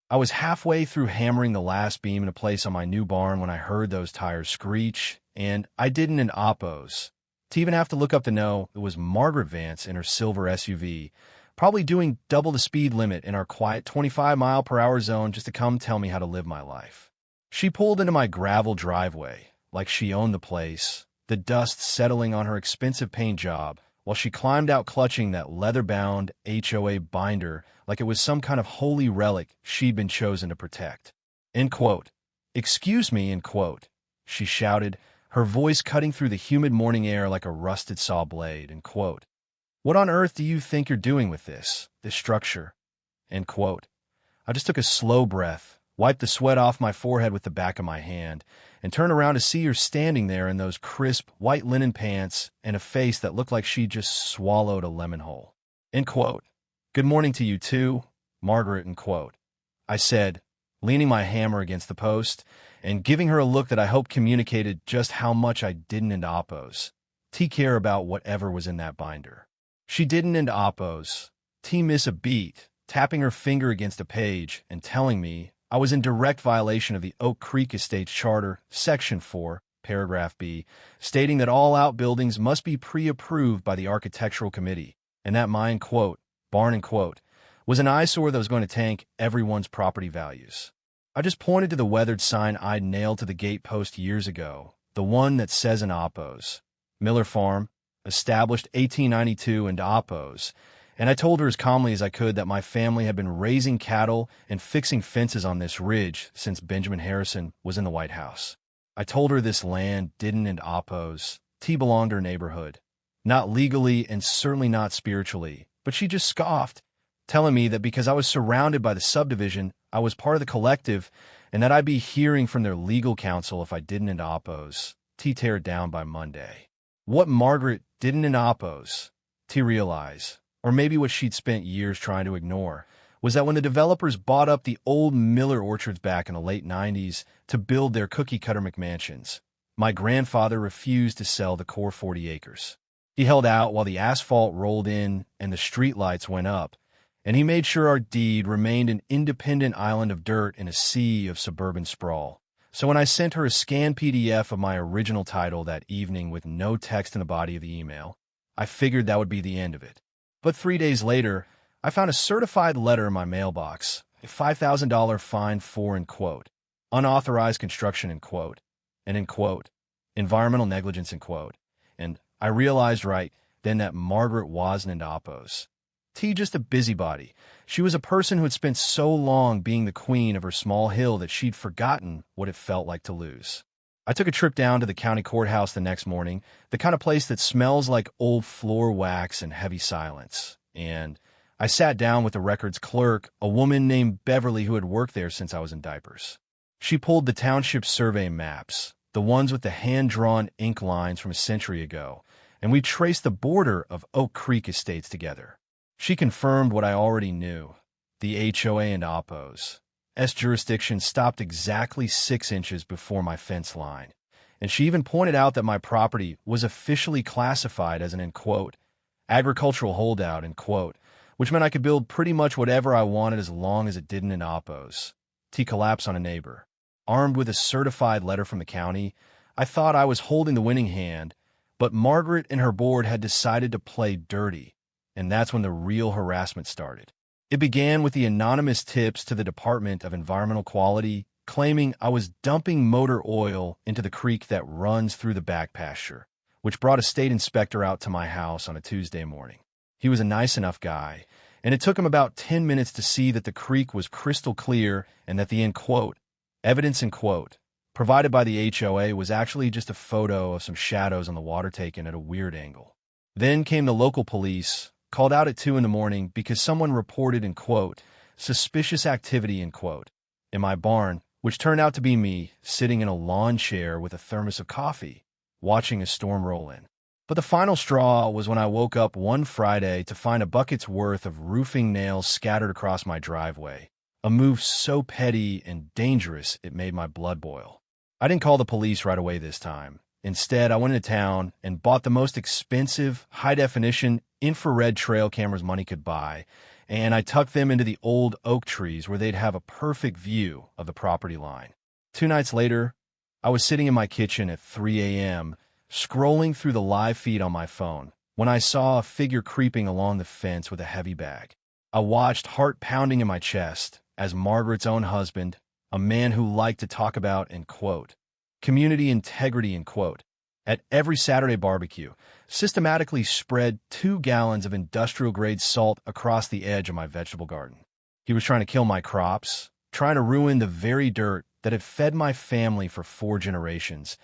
I was halfway through hammering the last beam into place on my new barn when I heard those tires screech, and I didn't in oppos. To even have to look up to know it was Margaret Vance in her silver SUV, probably doing double the speed limit in our quiet 25-mile-per-hour zone just to come tell me how to live my life. She pulled into my gravel driveway, like she owned the place, the dust settling on her expensive paint job, while she climbed out clutching that leather-bound HOA binder like it was some kind of holy relic she'd been chosen to protect. End quote. "Excuse me," end quote, she shouted, her voice cutting through the humid morning air like a rusted saw blade, end quote. "What on earth do you think you're doing with this structure?" End quote. I just took a slow breath, wiped the sweat off my forehead with the back of my hand, and turned around to see her standing there in those crisp, white linen pants and a face that looked like she'd just swallowed a lemon whole. End quote. "Good morning to you too, Margaret," end quote, I said, leaning my hammer against the post and giving her a look that I hoped communicated just how much I didn't into oppos. Care about whatever was in that binder. She didn't into oppos. Miss a beat, tapping her finger against a page and telling me I was in direct violation of the Oak Creek Estates Charter, Section 4, Paragraph B, stating that all outbuildings must be pre-approved by the Architectural Committee, and that my, quote, barn, end quote, was an eyesore that was going to tank everyone's property values. I just pointed to the weathered sign I'd nailed to the gate post years ago, the one that says in oppos, Miller Farm, established 1892 into oppos, and I told her as calmly as I could that my family had been raising cattle and fixing fences on this ridge since Benjamin Harrison was in the White House. I told her this land didn't into oppos. Belonged to her neighborhood. Not legally and certainly not spiritually, but she just scoffed, telling me that because I was surrounded by the subdivision, I was part of the collective, and that I'd be hearing from their legal counsel if I didn't into oppos. Tear it down by Monday. What Margaret didn't into oppos, realize, or maybe what she'd spent years trying to ignore, was that when the developers bought up the old Miller orchards back in the late 90s to build their cookie-cutter McMansions, my grandfather refused to sell the core 40 acres. He held out while the asphalt rolled in and the streetlights went up, and he made sure our deed remained an independent island of dirt in a sea of suburban sprawl. So when I sent her a scanned PDF of my original title that evening with no text in the body of the email, I figured that would be the end of it. But 3 days later, I found a certified letter in my mailbox, a $5,000 fine for, end quote, unauthorized construction, end quote, and, end quote, environmental negligence, end quote, and I realized right then that Margaret wasn't into oppos. Just a busybody. She was a person who had spent so long being the queen of her small hill that she'd forgotten what it felt like to lose. I took a trip down to the county courthouse the next morning, the kind of place that smells like old floor wax and heavy silence, and I sat down with the records clerk, a woman named Beverly who had worked there since I was in diapers. She pulled the township survey maps, the ones with the hand-drawn ink lines from a century ago, and we traced the border of Oak Creek Estates together. She confirmed what I already knew. The HOA and oppos. Jurisdiction stopped exactly 6 inches before my fence line, and she even pointed out that my property was officially classified as an, end quote, agricultural holdout, end quote, which meant I could build pretty much whatever I wanted as long as it didn't in oppos. Collapse on a neighbor. Armed with a certified letter from the county, I thought I was holding the winning hand, but Margaret and her board had decided to play dirty, and that's when the real harassment started. It began with the anonymous tips to the Department of Environmental Quality, claiming I was dumping motor oil into the creek that runs through the back pasture, which brought a state inspector out to my house on a Tuesday morning. He was a nice enough guy, and it took him about 10 minutes to see that the creek was crystal clear and that the, end quote, evidence, end quote, provided by the HOA was actually just a photo of some shadows on the water taken at a weird angle. Then came the local police, called out at 2 in the morning because someone reported, end quote, suspicious activity, end quote, in my barn, which turned out to be me sitting in a lawn chair with a thermos of coffee, watching a storm roll in. But the final straw was when I woke up one Friday to find a bucket's worth of roofing nails scattered across my driveway, a move so petty and dangerous it made my blood boil. I didn't call the police right away this time. Instead, I went into town and bought the most expensive, high-definition, infrared trail cameras money could buy, and I tucked them into the old oak trees where they'd have a perfect view of the property line. 2 nights later, I was sitting in my kitchen at 3 a.m., scrolling through the live feed on my phone, when I saw a figure creeping along the fence with a heavy bag. I watched, heart pounding in my chest, as Margaret's own husband, a man who liked to talk about, and quote, community integrity, and quote, at every Saturday barbecue, systematically spread 2 gallons of industrial-grade salt across the edge of my vegetable garden. He was trying to kill my crops, trying to ruin the very dirt that had fed my family for 4 generations,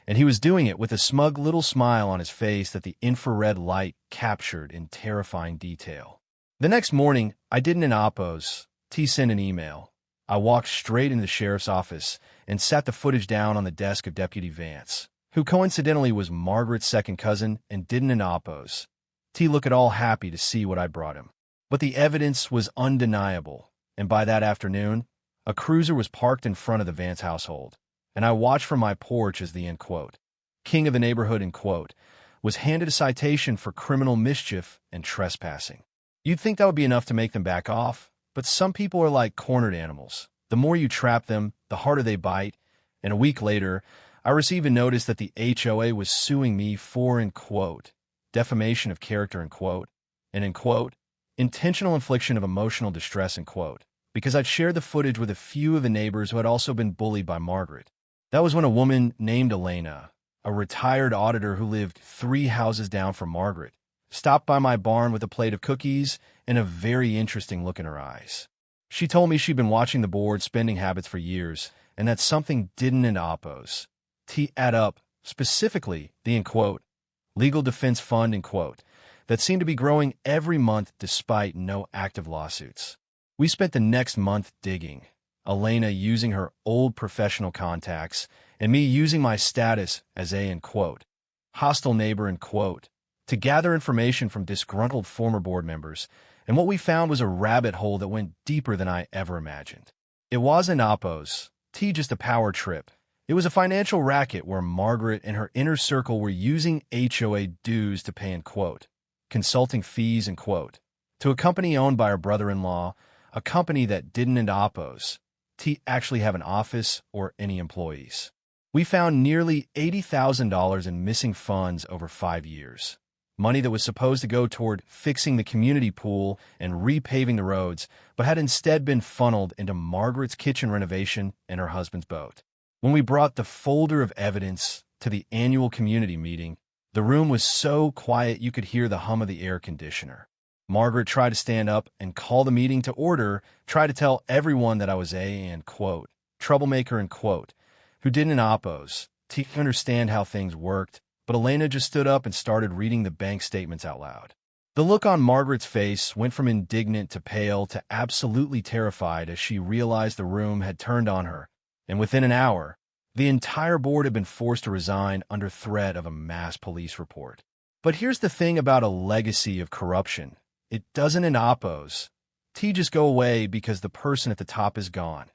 and he was doing it with a smug little smile on his face that the infrared light captured in terrifying detail. The next morning, I didn't an oppose. T sent an email. I walked straight into the sheriff's office and sat the footage down on the desk of Deputy Vance, who coincidentally was Margaret's second cousin and didn't an oppose. T looked all happy to see what I brought him. But the evidence was undeniable, and by that afternoon, a cruiser was parked in front of the Vance household, and I watched from my porch as the, end quote, king of the neighborhood, end quote, was handed a citation for criminal mischief and trespassing. You'd think that would be enough to make them back off, but some people are like cornered animals. The more you trap them, the harder they bite, and a week later, I received a notice that the HOA was suing me for, end quote, defamation of character, end quote, and, end quote, intentional infliction of emotional distress, end quote, because I'd shared the footage with a few of the neighbors who had also been bullied by Margaret. That was when a woman named Elena, a retired auditor who lived 3 houses down from Margaret, stopped by my barn with a plate of cookies and a very interesting look in her eyes. She told me she'd been watching the board's spending habits for years, and that something didn't in oppose. T add up, specifically the, end quote, legal defense fund, end quote, that seemed to be growing every month despite no active lawsuits. We spent the next month digging, Elena using her old professional contacts, and me using my status as a, end quote, hostile neighbor, end quote, to gather information from disgruntled former board members, and what we found was a rabbit hole that went deeper than I ever imagined. It wasn't oppose, T just a power trip. It was a financial racket where Margaret and her inner circle were using HOA dues to pay, end quote, consulting fees, end quote, to a company owned by her brother-in-law, a company that didn't end oppose, T actually have an office or any employees. We found nearly $80,000 in missing funds over 5 years. Money that was supposed to go toward fixing the community pool and repaving the roads, but had instead been funneled into Margaret's kitchen renovation and her husband's boat. When we brought the folder of evidence to the annual community meeting, the room was so quiet you could hear the hum of the air conditioner. Margaret tried to stand up and call the meeting to order, tried to tell everyone that I was a, end quote, troublemaker, end quote, who didn't oppose, to understand how things worked, but Elena just stood up and started reading the bank statements out loud. The look on Margaret's face went from indignant to pale to absolutely terrified as she realized the room had turned on her, and within an hour, the entire board had been forced to resign under threat of a mass police report. But here's the thing about a legacy of corruption. It doesn't in oppose. T just go away because the person at the top is gone.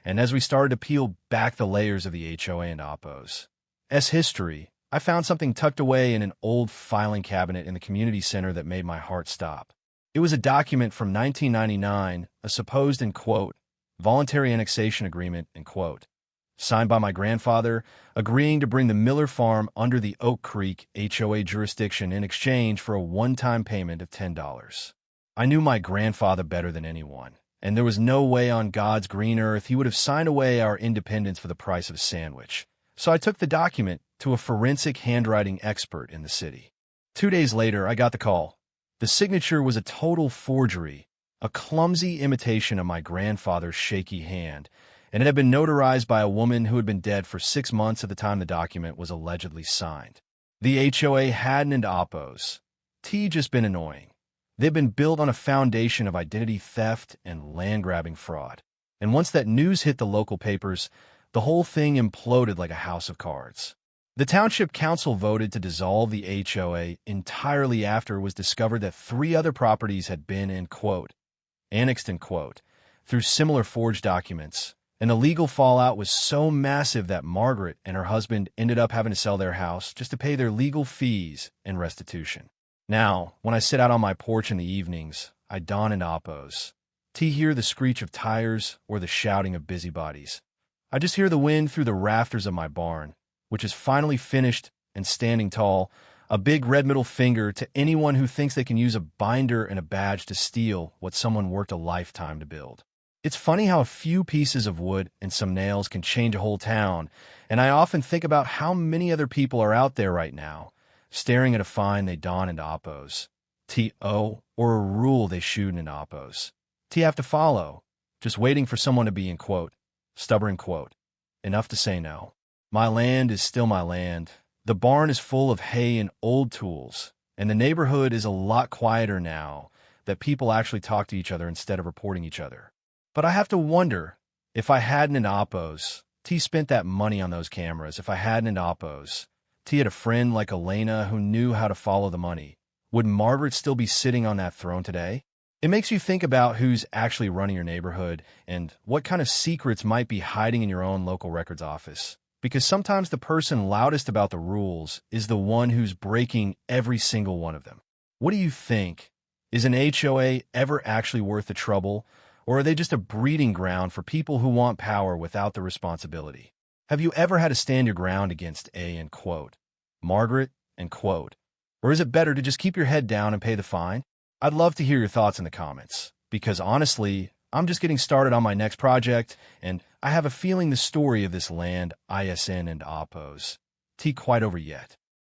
And as we started to peel back the layers of the HOA and oppose history, I found something tucked away in an old filing cabinet in the community center that made my heart stop. It was a document from 1999, a supposed, end quote, voluntary annexation agreement, end quote, signed by my grandfather, agreeing to bring the Miller Farm under the Oak Creek HOA jurisdiction in exchange for a one-time payment of $10. I knew my grandfather better than anyone, and there was no way on God's green earth he would have signed away our independence for the price of a sandwich. So I took the document to a forensic handwriting expert in the city. 2 days later, I got the call. The signature was a total forgery, a clumsy imitation of my grandfather's shaky hand, and it had been notarized by a woman who had been dead for 6 months at the time the document was allegedly signed. The HOA hadn't and oppose. T just been annoying. They'd been built on a foundation of identity theft and land-grabbing fraud. And once that news hit the local papers, the whole thing imploded like a house of cards. The Township Council voted to dissolve the HOA entirely after it was discovered that 3 other properties had been, end quote, annexed, end quote, through similar forged documents, and the legal fallout was so massive that Margaret and her husband ended up having to sell their house just to pay their legal fees and restitution. Now, when I sit out on my porch in the evenings, I don and oppose. T hear the screech of tires or the shouting of busybodies. I just hear the wind through the rafters of my barn, which is finally finished and standing tall, a big red middle finger to anyone who thinks they can use a binder and a badge to steal what someone worked a lifetime to build. It's funny how a few pieces of wood and some nails can change a whole town, and I often think about how many other people are out there right now, staring at a fine they don and oppose. T.O. or a rule they shoot and oppose. T have to follow, just waiting for someone to be in quote, stubborn quote, enough to say no. My land is still my land. The barn is full of hay and old tools, and the neighborhood is a lot quieter now that people actually talk to each other instead of reporting each other. But I have to wonder, if I hadn't an oppose, T spent that money on those cameras, if I hadn't an oppose, T had a friend like Elena who knew how to follow the money, would Margaret still be sitting on that throne today? It makes you think about who's actually running your neighborhood and what kind of secrets might be hiding in your own local records office. Because sometimes the person loudest about the rules is the one who's breaking every single one of them. What do you think? Is an HOA ever actually worth the trouble, or are they just a breeding ground for people who want power without the responsibility? Have you ever had to stand your ground against A and quote, Margaret and quote? Or is it better to just keep your head down and pay the fine? I'd love to hear your thoughts in the comments, because honestly, I'm just getting started on my next project, and I have a feeling the story of this land, ISN and oppose, T quite over yet.